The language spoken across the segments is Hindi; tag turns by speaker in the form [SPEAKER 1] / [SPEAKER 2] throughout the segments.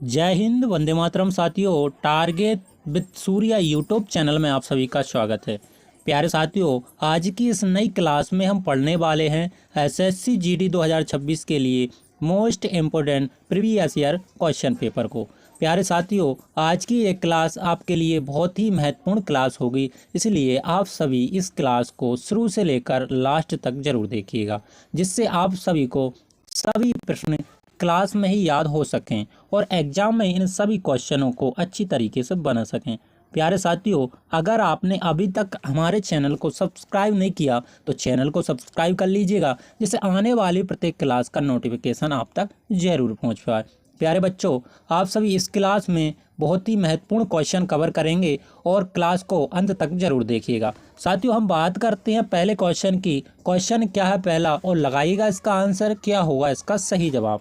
[SPEAKER 1] जय हिंद, वंदे मातरम। साथियों, target with Surya YouTube channel में आप सभी का स्वागत है। प्यारे साथियों, आज की इस नई क्लास में हम पढ़ने वाले हैं एसएससी जीडी 2026 के लिए most important previous year question paper को। प्यारे साथियों, आज की ये क्लास आपके लिए बहुत ही महत्वपूर्ण क्लास होगी, इसलिए आप सभी इस क्लास को शुरू से लेकर लास्ट तक जरूर देखिएगा, जिससे आप सभी को सभी प्रश्न क्लास में ही याद हो सकें और एग्जाम में इन सभी क्वेश्चनों को अच्छी तरीके से बना सकें। प्यारे साथियों, अगर आपने अभी तक हमारे चैनल को सब्सक्राइब नहीं किया तो चैनल को सब्सक्राइब कर लीजिएगा, जिससे आने वाली प्रत्येक क्लास का नोटिफिकेशन आप तक जरूर पहुंच पाए। प्यारे बच्चों, आप सभी इस क्लास में बहुत ही महत्वपूर्ण क्वेश्चन कवर करेंगे और क्लास को अंत तक जरूर देखिएगा। साथियों, हम बात करते हैं पहले क्वेश्चन की। क्वेश्चन क्या है पहला, और लगाइएगा इसका आंसर, क्या होगा इसका सही जवाब।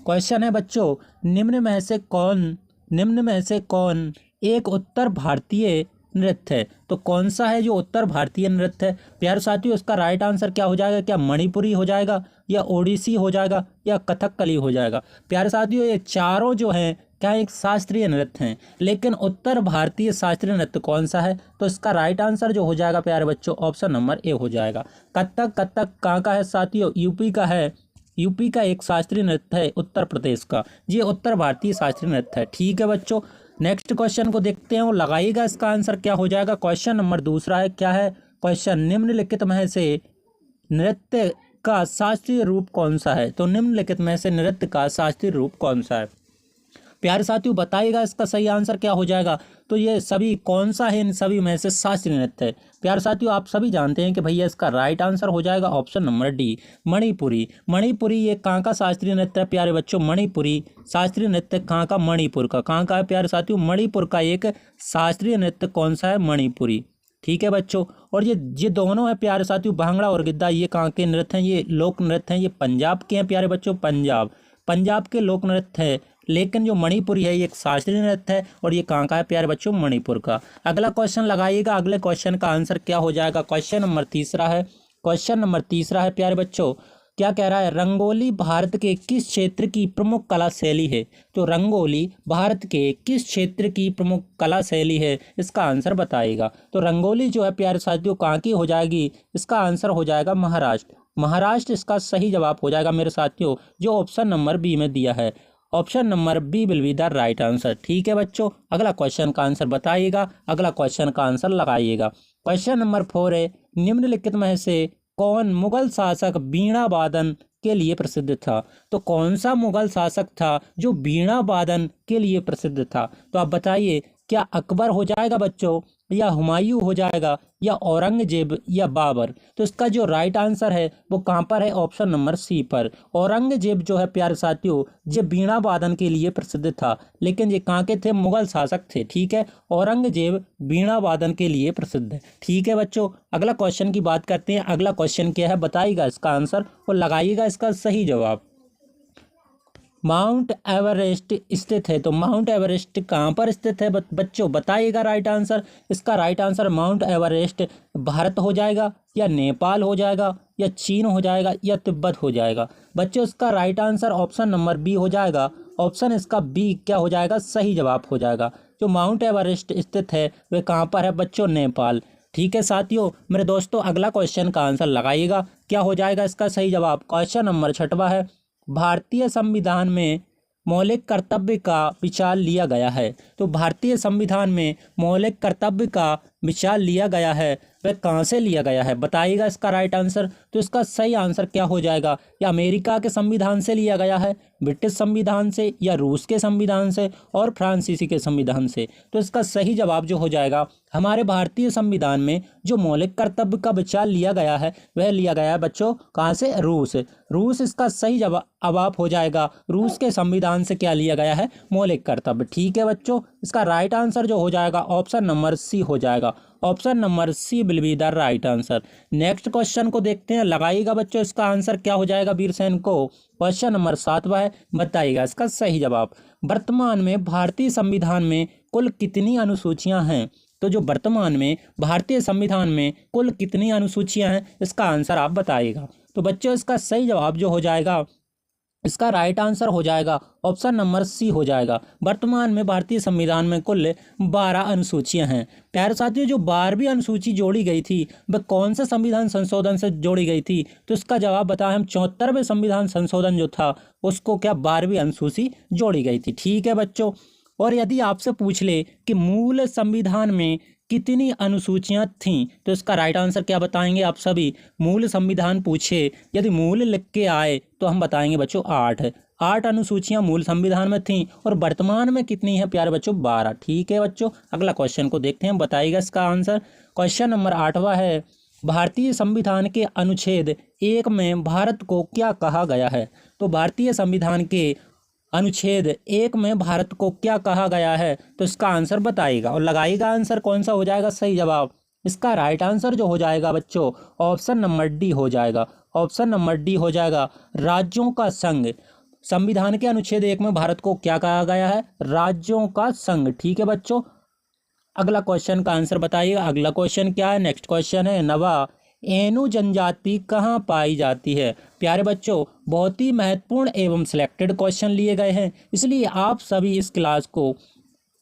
[SPEAKER 1] क्वेश्चन है बच्चों, निम्न में से कौन एक उत्तर भारतीय नृत्य है? तो कौन सा है जो उत्तर भारतीय नृत्य है? प्यारे साथियों, इसका राइट आंसर क्या हो जाएगा? क्या मणिपुरी हो जाएगा, या ओडिसी हो जाएगा, या कथकली हो जाएगा? प्यारे साथियों, ये चारों जो हैं क्या एक शास्त्रीय नृत्य हैं, लेकिन उत्तर भारतीय शास्त्रीय नृत्य कौन सा है? तो इसका राइट आंसर जो हो जाएगा प्यारे बच्चों, ऑप्शन नंबर ए हो जाएगा। कथक कहाँ का है साथियों? यूपी का है। यूपी का एक शास्त्रीय नृत्य है उत्तर प्रदेश का, ये उत्तर भारतीय शास्त्रीय नृत्य है। ठीक है बच्चों, नेक्स्ट क्वेश्चन को देखते हैं और लगाइएगा इसका आंसर क्या हो जाएगा। क्वेश्चन नंबर दूसरा है, क्या है क्वेश्चन, निम्नलिखित में से नृत्य का शास्त्रीय रूप कौन सा है? तो निम्नलिखित में से नृत्य का शास्त्रीय रूप कौन सा है? प्यारे साथियों, बताइएगा इसका सही आंसर क्या हो जाएगा। तो ये सभी कौन सा है, इन सभी में से शास्त्रीय नृत्य है? प्यारे साथियों, आप सभी जानते हैं कि भैया इसका राइट आंसर हो जाएगा option number D, Manipuri. Manipuri ये कहाँ का शास्त्रीय नृत्य है प्यारे बच्चों? मणिपुरी शास्त्रीय नृत्य कहाँ का? मणिपुर का। कहाँ का है प्यारे साथियों? मणिपुर का एक शास्त्रीय नृत्य कौन सा है? मणिपुरी। ठीक है बच्चों, और ये दोनों है प्यारे साथियों, भांगड़ा और गिद्धा, ये कहाँ के नृत्य हैं? ये लोक नृत्य हैं, ये पंजाब के हैं प्यारे बच्चों, पंजाब के लोक नृत्य है। लेकिन जो मणिपुरी है ये एक शास्त्रीय नृत्य है, और ये कहाँ का है प्यारे बच्चों? मणिपुर का। अगला क्वेश्चन लगाइएगा, अगले क्वेश्चन का आंसर क्या हो जाएगा। क्वेश्चन नंबर तीसरा है प्यारे बच्चों, क्या कह रहा है, रंगोली भारत के किस क्षेत्र की प्रमुख कला शैली है? तो रंगोली भारत के किस क्षेत्र की प्रमुख कला शैली है, इसका आंसर बताइएगा। तो रंगोली जो है प्यारे साथियों कहाँ की हो जाएगी? इसका आंसर हो जाएगा महाराष्ट्र इसका सही जवाब हो जाएगा मेरे साथियों, जो ऑप्शन नंबर बी में दिया है। Option number B will be the right answer. ठीक है बच्चों, अगला क्वेश्चन का आंसर बताइएगा, अगला क्वेश्चन का आंसर लगाइएगा। क्वेश्चन नंबर 4 है, निम्नलिखित में से कौन मुगल शासक वीणा वादन के लिए प्रसिद्ध था? तो कौन सा मुगल शासक था जो वीणा वादन के लिए प्रसिद्ध था? तो आप बताइए, क्या अकबर हो जाएगा बच्चों, या हुमायूं हो जाएगा, या औरंगजेब, या बाबर? तो इसका जो राइट आंसर है वो कहाँ पर है? ऑप्शन नंबर सी पर। औरंगजेब जो है प्यारे साथियों, ये वीणा वादन के लिए प्रसिद्ध था, लेकिन ये कहाँ के थे? मुगल शासक थे। ठीक है, औरंगजेब वीणा वादन के लिए प्रसिद्ध है। ठीक है बच्चों, अगला क्वेश्चन की बात करते हैं। अगला क्वेश्चन क्या है, बताइएगा इसका आंसर और लगाइएगा इसका सही जवाब। माउंट एवरेस्ट स्थित है, तो माउंट एवरेस्ट कहाँ पर स्थित है बच्चों? बताइएगा राइट आंसर। इसका right answer mount Everest Bharat हो जाएगा, या नेपाल हो जाएगा, या चीन हो जाएगा, या तिब्बत हो जाएगा? बच्चों, इसका right answer option number B हो जाएगा। ऑप्शन इसका बी क्या हो जाएगा? सही जवाब हो जाएगा। जो माउंट एवरेस्ट स्थित है वह कहाँ पर है बच्चों? नेपाल। ठीक है साथियों, मेरे दोस्तों, अगला क्वेश्चन का आंसर लगाइएगा, क्या हो जाएगा इसका सही जवाब। क्वेश्चन नंबर 6 है, भारतीय संविधान में मौलिक कर्तव्य का विचार लिया गया है? तो भारतीय संविधान में मौलिक कर्तव्य का विचार लिया गया है, वह कहाँ से लिया गया है? बताइएगा इसका राइट आंसर। तो इसका सही आंसर क्या हो जाएगा? या अमेरिका के संविधान से लिया गया है, ब्रिटिश संविधान से, या रूस के संविधान से, और फ्रांसीसी के संविधान से? तो इसका सही जवाब जो हो जाएगा, हमारे भारतीय संविधान में जो मौलिक कर्तव्य का विचार लिया गया है वह लिया गया है बच्चों कहाँ से? रूस इसका सही जवाब हो जाएगा। रूस के संविधान से क्या लिया गया है? मौलिक कर्तव्य। ठीक है बच्चों, इसका राइट आंसर जो हो जाएगा ऑप्शन नंबर सी हो जाएगा। Option number C will be the right answer. Next question को देखते हैं, लगाइएगा बच्चों इसका आंसर क्या हो जाएगा वीरसेन को। क्वेश्चन नंबर 7 है, बताइएगा इसका सही जवाब। वर्तमान में भारतीय संविधान में कुल कितनी अनुसूचियां हैं? तो जो वर्तमान में भारतीय संविधान में कुल कितनी अनुसूचियां हैं, इसका आंसर आप बताइएगा। तो बच्चों, इसका सही जवाब जो हो जाएगा इसका राइट आंसर हो जाएगा ऑप्शन नंबर सी हो जाएगा। वर्तमान में भारतीय संविधान में कुल 12 अनुसूचियां हैं। प्यारे साथियों, जो 12वीं अनुसूची जोड़ी गई थी वह कौन से संविधान संशोधन से जोड़ी गई थी? तो इसका जवाब बताएं हम, 74वें संविधान संशोधन जो था उसको क्या 12वीं अनुसूची जोड़ी गई थी। ठीक है बच्चों। और यदि आपसे पूछ ले कि मूल संविधान में कितनी अनुसूचियां थीं, तो इसका राइट आंसर क्या बताएंगे आप सभी? मूल संविधान पूछे, यदि मूल लिख के आए तो हम बताएंगे बच्चों 8 अनुसूचियां मूल संविधान में थीं। और वर्तमान में कितनी है प्यारे बच्चों? 12। ठीक है बच्चों, अगला क्वेश्चन को देखते हैं, बताइएगा इसका आंसर। क्वेश्चन नंबर 8वां है, भारतीय संविधान के अनुच्छेद 1 में भारत को क्या कहा गया है? तो भारतीय संविधान के अनुच्छेद 1 में भारत को क्या कहा गया है? तो इसका आंसर बताइएगा और लगाइएगा आंसर कौन सा हो जाएगा सही जवाब। इसका राइट आंसर जो हो जाएगा बच्चों, ऑप्शन नंबर डी हो जाएगा। ऑप्शन नंबर डी हो जाएगा, राज्यों का संघ। संविधान के अनुच्छेद 1 में भारत को क्या कहा गया है? राज्यों का संघ। ठीक है बच्चों, अगला क्वेश्चन का आंसर बताइएगा। अगला क्वेश्चन क्या है? नेक्स्ट क्वेश्चन है, नवा एनु जनजाति कहाँ पाई जाती है? प्यारे बच्चों, बहुत ही महत्वपूर्ण एवं सिलेक्टेड क्वेश्चन लिए गए हैं, इसलिए आप सभी इस क्लास को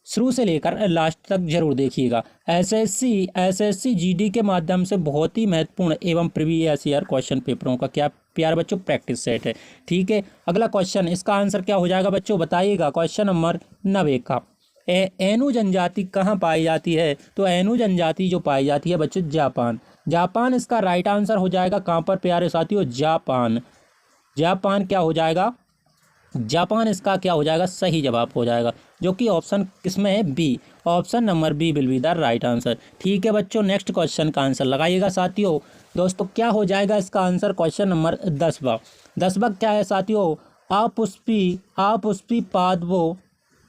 [SPEAKER 1] शुरू से लेकर लास्ट तक जरूर देखिएगा। एसएससी जीडी के माध्यम से बहुत ही महत्वपूर्ण एवं प्रीवियस ईयर क्वेश्चन पेपरों का क्या प्यारे बच्चों प्रैक्टिस सेट है। ठीक है, अगला क्वेश्चन, इसका आंसर क्या हो जाएगा बच्चों? बताइएगा। क्वेश्चन नंबर 9 का, एनु जनजाति कहाँ पाई जाती है? तो एनु जनजाति जो पाई जाती है बच्चों जापान। जापान इसका राइट आंसर हो जाएगा। कहाँ पर प्यारे साथियों? जापान। जापान क्या हो जाएगा? जापान इसका क्या हो जाएगा? सही जवाब हो जाएगा, जो कि ऑप्शन किसमें है? B. Option number B will be the right answer. ठीक है बच्चों, नेक्स्ट क्वेश्चन का आंसर लगाइएगा साथियों। दोस्तों क्या हो जाएगा इसका आंसर? क्वेश्चन नंबर 10वां क्या है साथियों? अपुष्पी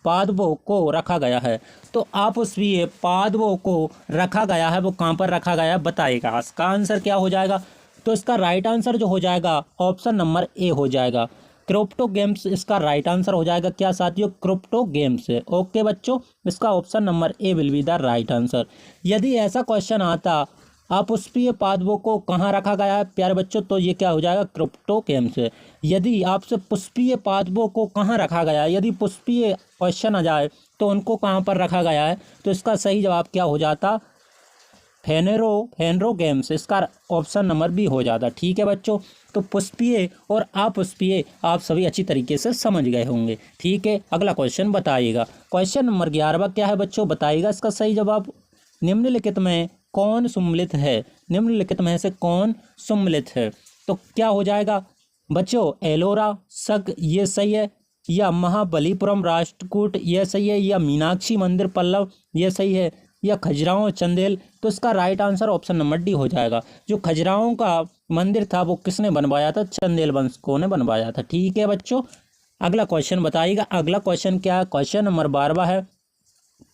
[SPEAKER 1] पादवों को रखा गया है। तो अपुष्पीय पादवों को रखा गया है, वो कहाँ पर रखा गया है बताइएगा। इसका आंसर क्या हो जाएगा? तो इसका राइट आंसर जो हो जाएगा ऑप्शन नंबर ए हो जाएगा, क्रिप्टोगेम्स इसका राइट आंसर हो जाएगा। क्या साथियों? क्रिप्टोगेम्स। ओके बच्चों, इसका option number A will be the right answer. यदि ऐसा क्वेश्चन आता अपुष्पीय पादपों को कहाँ रखा गया है प्यारे बच्चों, तो ये क्या हो जाएगा? क्रिप्टोगेम्स। यदि आपसे पुष्पीय पादपों को कहाँ रखा गया है, यदि पुष्पीय क्वेश्चन आ जाए तो उनको कहाँ पर रखा गया है, तो इसका सही जवाब क्या हो जाता? फेनरोगेम्स। इसका ऑप्शन नंबर बी हो जाता। ठीक है बच्चों, तो पुष्पीय और अपुष्पीय आप सभी अच्छी तरीके से समझ गए होंगे। ठीक है, अगला क्वेश्चन बताइएगा। क्वेश्चन नंबर 11वां क्या है बच्चों? बताइएगा इसका सही जवाब। निम्नलिखित में कौन सम्मिलित है? निम्नलिखित में से कौन सम्मिलित है? तो क्या हो जाएगा बच्चों? एलोरा सग ये सही है, या महाबलीपुरम राष्ट्रकूट ये सही है, या मीनाक्षी मंदिर पल्लव ये सही है, या खजुराहो चंदेल? तो इसका right answer option number D हो जाएगा। जो खजुराहो का मंदिर था वो किसने बनवाया था? चंदेल वंशकों ने बनवाया था। ठीक है बच्चों, अगला क्वेश्चन बताइएगा। अगला क्वेश्चन क्या है? क्वेश्चन नंबर 12वां है,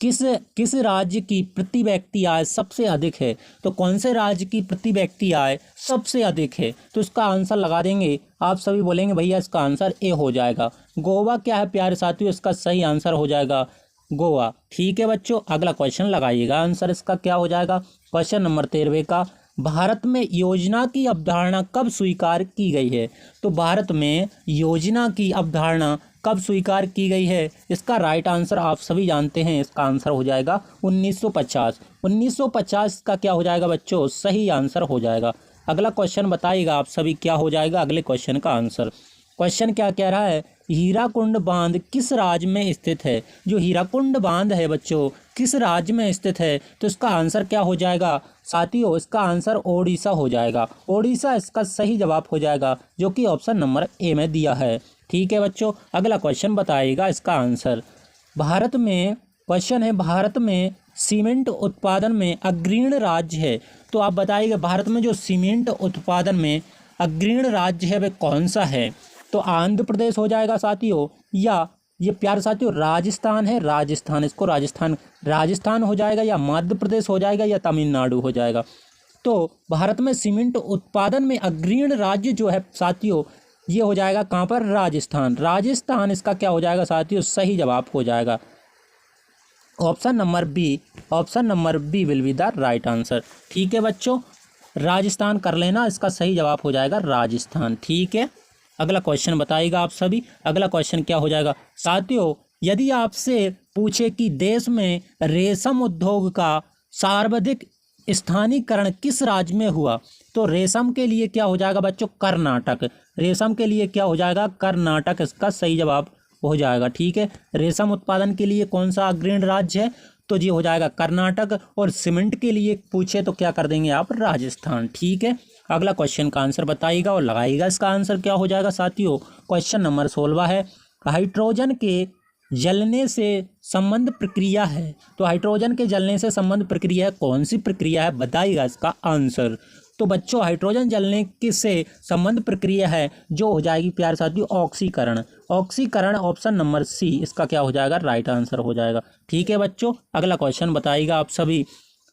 [SPEAKER 1] किस राज्य की प्रति व्यक्ति आय सबसे अधिक है? तो कौन से राज्य की प्रति व्यक्ति आय सबसे अधिक है? तो इसका आंसर लगा देंगे, आप सभी बोलेंगे भैया इसका आंसर ए हो जाएगा। गोवा क्या है प्यारे साथियों? इसका सही आंसर हो जाएगा गोवा। ठीक है बच्चों, अगला क्वेश्चन लगाइएगा, आंसर इसका क्या हो जाएगा? क्वेश्चन नंबर 13 का, भारत में योजना की अवधारणा कब स्वीकार की गई है? तो भारत में योजना की अवधारणा कब स्वीकार की गई है? इसका राइट आंसर आप सभी जानते हैं, इसका आंसर हो जाएगा 1950। 1950 का क्या हो जाएगा बच्चों? सही आंसर हो जाएगा। अगला क्वेश्चन बताइएगा आप सभी, क्या हो जाएगा अगले क्वेश्चन का आंसर? क्वेश्चन क्या कह रहा है? हीराकुंड बांध किस राज्य में स्थित है? जो हीराकुंड बांध है बच्चों किस राज्य में स्थित है? तो इसका आंसर क्या हो जाएगा साथियों? इसका आंसर ओडिशा हो जाएगा। ओडिशा इसका सही जवाब हो जाएगा, जो कि ऑप्शन नंबर ए में दिया है। ठीक है बच्चों, अगला क्वेश्चन बताइएगा इसका आंसर। भारत में क्वेश्चन है, भारत में सीमेंट उत्पादन में अग्रणी राज्य है। तो आप बताइएगा भारत में जो सीमेंट उत्पादन में अग्रणी राज्य है वह कौन सा है? तो आंध्र प्रदेश हो जाएगा साथियों, या ये प्यारे साथियों राजस्थान है, राजस्थान, इसको राजस्थान हो जाएगा, या मध्य प्रदेश हो जाएगा, या तमिलनाडु हो जाएगा। तो भारत में सीमेंट उत्पादन में अग्रणी राज्य जो है साथियों ये हो जाएगा कहाँ पर? राजस्थान। राजस्थान इसका क्या हो जाएगा साथियों? सही जवाब हो जाएगा option number B. Option number B will be the right answer. ठीक है बच्चों, राजस्थान कर लेना, इसका सही जवाब हो जाएगा राजस्थान। ठीक है, अगला क्वेश्चन बताइएगा आप सभी। अगला क्वेश्चन क्या हो जाएगा साथियों, यदि आपसे पूछे कि देश में रेशम उद्योग का सर्वाधिक स्थानीयकरण किस राज्य में हुआ, तो रेशम के लिए क्या हो जाएगा बच्चों, कर्नाटक। रेशम के लिए क्या हो जाएगा, कर्नाटक इसका सही जवाब हो जाएगा। ठीक है, रेशम उत्पादन के लिए कौन सा अग्रणी राज्य है, तो ये हो जाएगा कर्नाटक। और सीमेंट के लिए पूछे तो क्या कर देंगे आप, राजस्थान। ठीक है, अगला क्वेश्चन का आंसर बताइएगा और लगाइएगा। इसका आंसर क्या हो जाएगा साथियों, क्वेश्चन नंबर 16 है, हाइड्रोजन के जलने से संबंध प्रक्रिया है। तो हाइड्रोजन के जलने से संबंध प्रक्रिया है, कौन सी प्रक्रिया है, बताइएगा इसका आंसर। तो बच्चों हाइड्रोजन जलने के से संबंध प्रक्रिया है जो हो जाएगी प्यारे साथियों ऑक्सीकरण। ऑक्सीकरण ऑप्शन नंबर सी इसका क्या हो जाएगा, राइट आंसर हो जाएगा। ठीक है बच्चों, अगला क्वेश्चन बताइएगा आप सभी।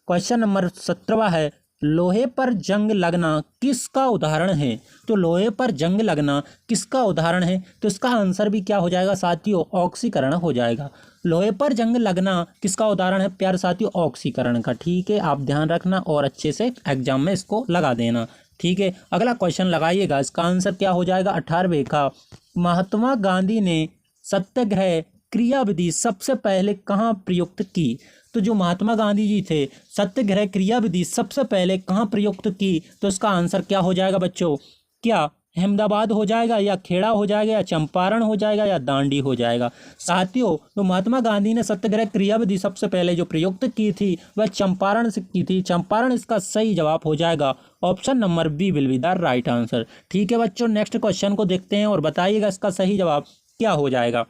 [SPEAKER 1] क्वेश्चन नंबर 17 है, लोहे पर जंग लगना किसका उदाहरण है। तो लोहे पर जंग लगना किसका उदाहरण है, तो इसका आंसर भी क्या हो जाएगा साथियों, ऑक्सीकरण हो जाएगा। लोहे पर जंग लगना किसका उदाहरण है प्यारे साथियों, ऑक्सीकरण का। ठीक है, आप ध्यान रखना और अच्छे से एग्जाम में इसको लगा देना। ठीक है, अगला क्वेश्चन लगाइएगा। इसका आंसर क्या हो जाएगा 18वें का, महात्मा गांधी ने सत्याग्रह क्रियाविधि सबसे पहले कहाँ प्रयुक्त की। तो जो महात्मा गांधी जी थे सत्याग्रह क्रियाविधि सबसे पहले कहाँ प्रयुक्त की, तो इसका आंसर क्या हो जाएगा बच्चों, क्या अहमदाबाद हो जाएगा, या खेड़ा हो जाएगा, या चंपारण हो जाएगा, या दांडी हो जाएगा। साथियों तो महात्मा गांधी ने सत्याग्रह क्रियाविधि सबसे पहले जो प्रयुक्त की थी वह चंपारण से की थी। चंपारण इसका सही जवाब हो जाएगा, option number B will be the right answer. ठीक है बच्चों, नेक्स्ट क्वेश्चन को देखते हैं और बताइएगा इसका सही जवाब क्या हो जाएगा।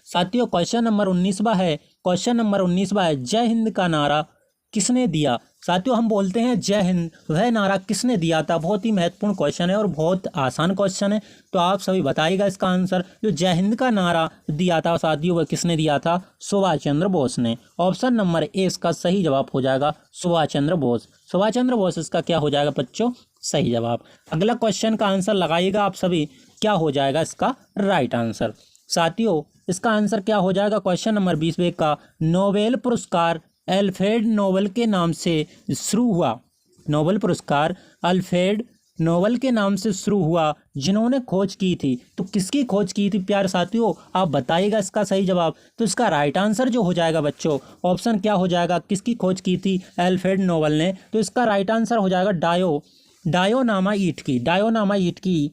[SPEAKER 1] साथियों क्वेश्चन नंबर 19वां है, क्वेश्चन नंबर 19वां है, जय हिंद का नारा किसने दिया। साथियों हम बोलते हैं जय हिंद, वह नारा किसने दिया था। बहुत ही महत्वपूर्ण क्वेश्चन है और बहुत आसान क्वेश्चन है, तो आप सभी बताइएगा इसका आंसर। जो जय हिंद का नारा दिया था साथियों वह किसने दिया था, सुभाष चंद्र बोस ने। ऑप्शन नंबर ए इसका सही जवाब हो जाएगा, सुभाष चंद्र बोस। सुभाष चंद्र बोस इसका क्या हो जाएगा बच्चों, सही जवाब। अगला क्वेश्चन का आंसर लगाइएगा आप सभी, क्या हो जाएगा इसका राइट आंसर। साथियों इसका आंसर क्या हो जाएगा, क्वेश्चन नंबर 20 का, नोबेल पुरस्कार अल्फ्रेड नोबेल के नाम से शुरू हुआ। नोबेल पुरस्कार अल्फ्रेड नोबेल के नाम से शुरू हुआ जिन्होंने खोज की थी। तो किसकी खोज की थी प्यारे साथियों, आप बताइएगा इसका सही जवाब। तो इसका राइट आंसर जो हो जाएगा बच्चों, ऑप्शन क्या हो जाएगा, किसकी खोज की थी, अल्फ्रेड नोबेल ने। तो इसका राइट आंसर हो जाएगा डायोनामाइट की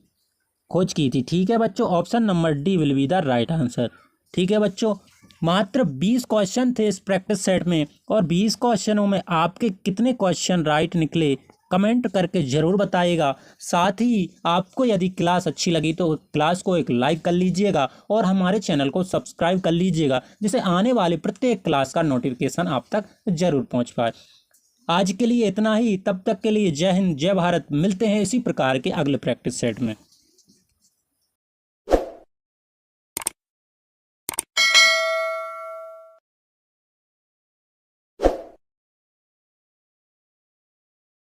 [SPEAKER 1] खोज की थी। ठीक है बच्चों, option number D will be the right answer. ठीक है बच्चों, मात्र 20 क्वेश्चन थे इस प्रैक्टिस सेट में और 20 क्वेश्चनों में आपके कितने क्वेश्चन राइट निकले कमेंट करके ज़रूर बताइएगा। साथ ही आपको यदि क्लास अच्छी लगी तो क्लास को एक लाइक कर लीजिएगा और हमारे चैनल को सब्सक्राइब कर लीजिएगा, जिससे आने वाले प्रत्येक क्लास का नोटिफिकेशन आप तक ज़रूर पहुँच पाए। आज के लिए इतना ही, तब तक के लिए जय हिंद जय भारत। मिलते हैं इसी प्रकार के अगले प्रैक्टिस सेट में।